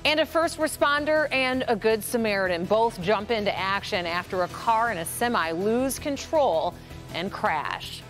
And a first responder and a good Samaritan both jump into action after a car and a semi lose control and crash.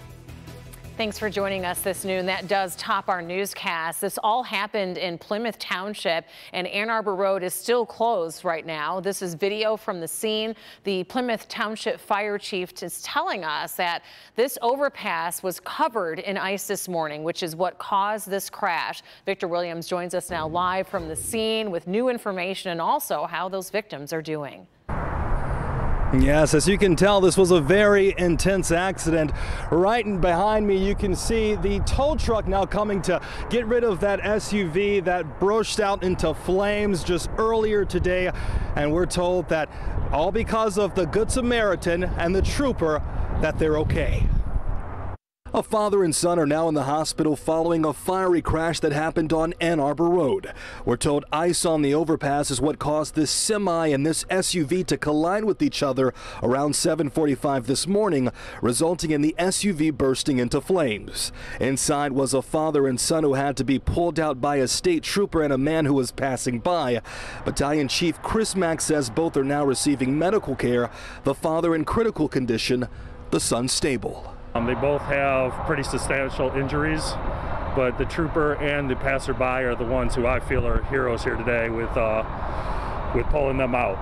Thanks for joining us this noon. That does top our newscast. This all happened in Plymouth Township, and Ann Arbor Road is still closed right now. This is video from the scene. The Plymouth Township Fire Chief is telling us that this overpass was covered in ice this morning, which is what caused this crash. Victor Williams joins us now live from the scene with new information and also how those victims are doing. Yes, as you can tell, this was a very intense accident. Right behind me, you can see the tow truck now coming to get rid of that SUV that burst out into flames just earlier today. And we're told that all because of the Good Samaritan and the trooper, that they're okay. A father and son are now in the hospital following a fiery crash that happened on Ann Arbor Road. We're told ice on the overpass is what caused this semi and this SUV to collide with each other around 7:45 this morning, resulting in the SUV bursting into flames. Inside was a father and son who had to be pulled out by a state trooper and a man who was passing by. Battalion Chief Chris Mack says both are now receiving medical care. The father in critical condition, the son stable. They both have pretty substantial injuries, but the trooper and the passerby are the ones who I feel are heroes here today with pulling them out.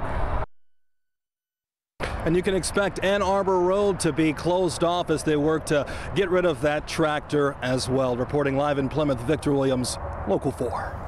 And you can expect Ann Arbor Road to be closed off as they work to get rid of that tractor as well. Reporting live in Plymouth, Victor Williams, Local 4.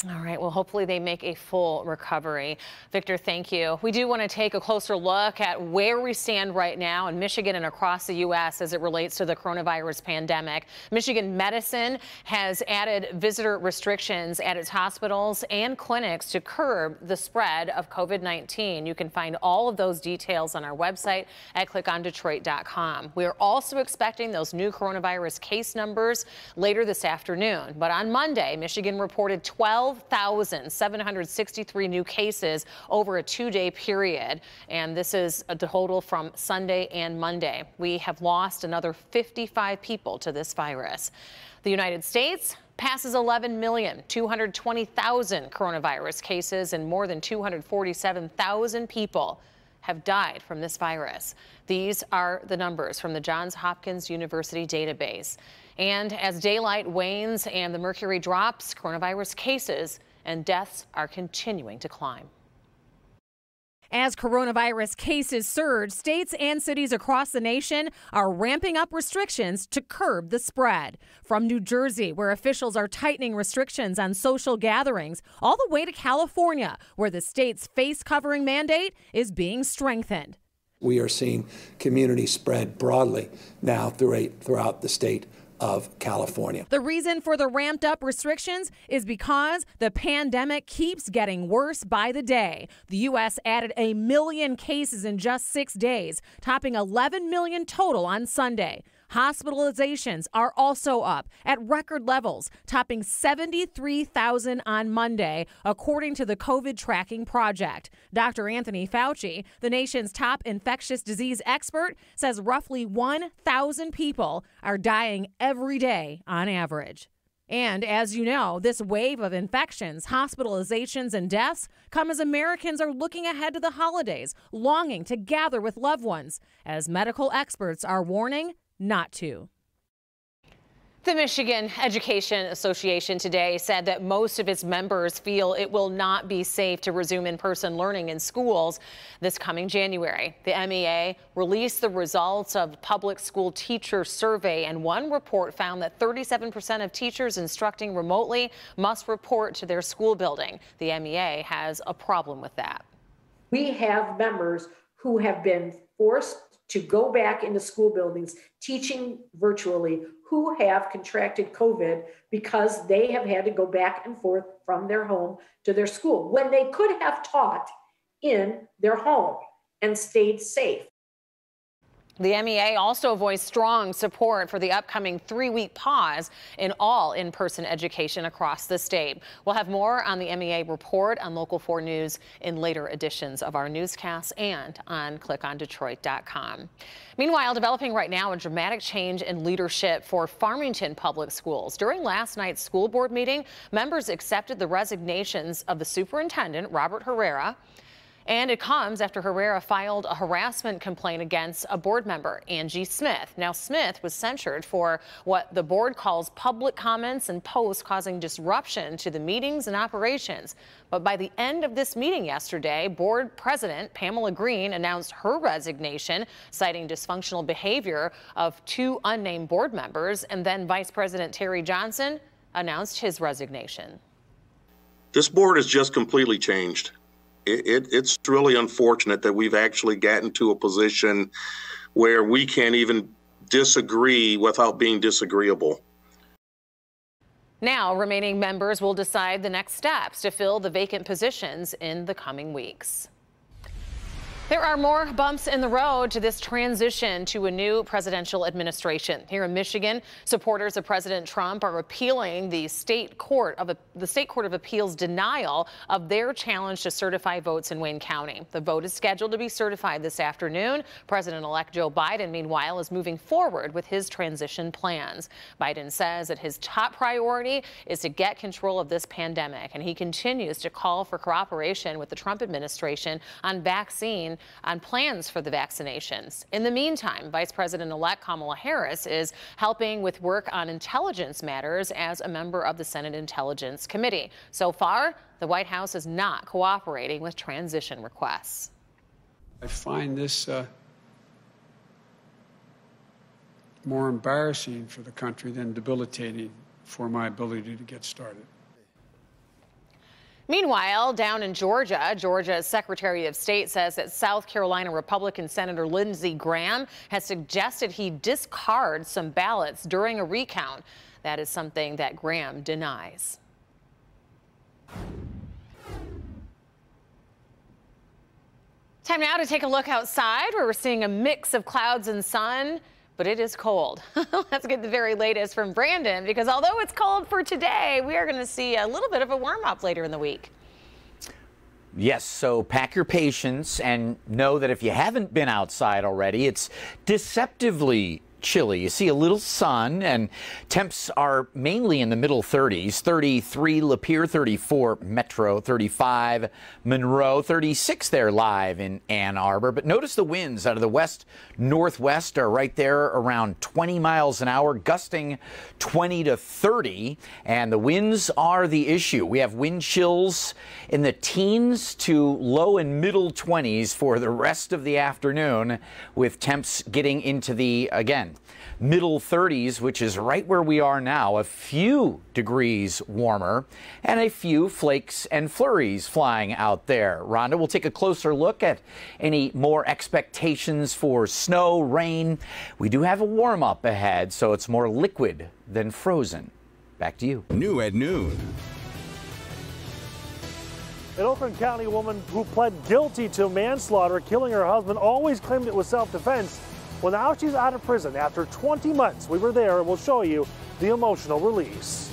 All right, well, hopefully they make a full recovery. Victor, thank you. We do want to take a closer look at where we stand right now in Michigan and across the U.S. as it relates to the coronavirus pandemic. Michigan Medicine has added visitor restrictions at its hospitals and clinics to curb the spread of COVID-19. You can find all of those details on our website at clickondetroit.com. We are also expecting those new coronavirus case numbers later this afternoon. But on Monday, Michigan reported 12,763 new cases over a 2-day period. And this is a total from Sunday and Monday. We have lost another 55 people to this virus. The United States passes 11,220,000 coronavirus cases, and more than 247,000 people have died from this virus. These are the numbers from the Johns Hopkins University database. And as daylight wanes and the mercury drops, coronavirus cases and deaths are continuing to climb. As coronavirus cases surge, states and cities across the nation are ramping up restrictions to curb the spread. From New Jersey, where officials are tightening restrictions on social gatherings, all the way to California, where the state's face covering mandate is being strengthened. We are seeing community spread broadly now throughout the state of California. The reason for the ramped up restrictions is because the pandemic keeps getting worse by the day. The U.S. added 1 million cases in just 6 days, topping 11 million total on Sunday. Hospitalizations are also up at record levels, topping 73,000 on Monday, according to the COVID Tracking Project. Dr. Anthony Fauci, the nation's top infectious disease expert, says roughly 1,000 people are dying every day on average. And as you know, this wave of infections, hospitalizations, and deaths come as Americans are looking ahead to the holidays, longing to gather with loved ones, as medical experts are warning not to. The Michigan Education Association today said that most of its members feel it will not be safe to resume in-person learning in schools this coming January. The MEA released the results of public school teacher survey, and one report found that 37% of teachers instructing remotely must report to their school building. The MEA has a problem with that. We have members who have been forced to go back into school buildings teaching virtually who have contracted COVID because they have had to go back and forth from their home to their school when they could have taught in their home and stayed safe. The MEA also voiced strong support for the upcoming 3-week pause in all in-person education across the state. We'll have more on the MEA report on Local 4 News in later editions of our newscasts and on clickondetroit.com. Meanwhile, developing right now a dramatic change in leadership for Farmington Public Schools. During last night's school board meeting, members accepted the resignations of the superintendent, Robert Herrera. And it comes after Herrera filed a harassment complaint against a board member, Angie Smith. Now, Smith was censured for what the board calls public comments and posts causing disruption to the meetings and operations. But by the end of this meeting yesterday, board president Pamela Green announced her resignation, citing dysfunctional behavior of 2 unnamed board members. And then Vice President Terry Johnson announced his resignation. This board has just completely changed. It's really unfortunate that we've actually gotten to a position where we can't even disagree without being disagreeable. Now, remaining members will decide the next steps to fill the vacant positions in the coming weeks. There are more bumps in the road to this transition to a new presidential administration. Here in Michigan, supporters of President Trump are appealing the state court of Appeals denial of their challenge to certify votes in Wayne County. The vote is scheduled to be certified this afternoon. President-elect Joe Biden, meanwhile, is moving forward with his transition plans. Biden says that his top priority is to get control of this pandemic, and he continues to call for cooperation with the Trump administration on plans for the vaccinations. In the meantime, Vice President-elect Kamala Harris is helping with work on intelligence matters as a member of the Senate Intelligence Committee. So far, the White House is not cooperating with transition requests. I find this more embarrassing for the country than debilitating for my ability to get started. Meanwhile, down in Georgia's Secretary of State says that South Carolina Republican Senator Lindsey Graham has suggested he discard some ballots during a recount. That is something that Graham denies. Time now to take a look outside where we're seeing a mix of clouds and sun. But it is cold. Let's get the very latest from Brandon, because although it's cold for today, we are going to see a little bit of a warm-up later in the week. Yes, so pack your patience and know that if you haven't been outside already, it's deceptively chilly. You see a little sun, and temps are mainly in the middle 30s. 33 Lapeer, 34 Metro, 35 Monroe, 36 there live in Ann Arbor. But notice the winds out of the west-northwest are right there around 20 miles an hour, gusting 20 to 30. And the winds are the issue. We have wind chills in the teens to low and middle 20s for the rest of the afternoon, with temps getting into the, again, middle 30s, which is right where we are now, a few degrees warmer, and a few flakes and flurries flying out there. Rhonda, we'll take a closer look at any more expectations for snow, rain. We do have a warm-up ahead, so it's more liquid than frozen. Back to you. New at noon. An Oakland County woman who pled guilty to manslaughter, killing her husband, always claimed it was self-defense. Well, now she's out of prison after 20 months. We were there and we'll show you the emotional release.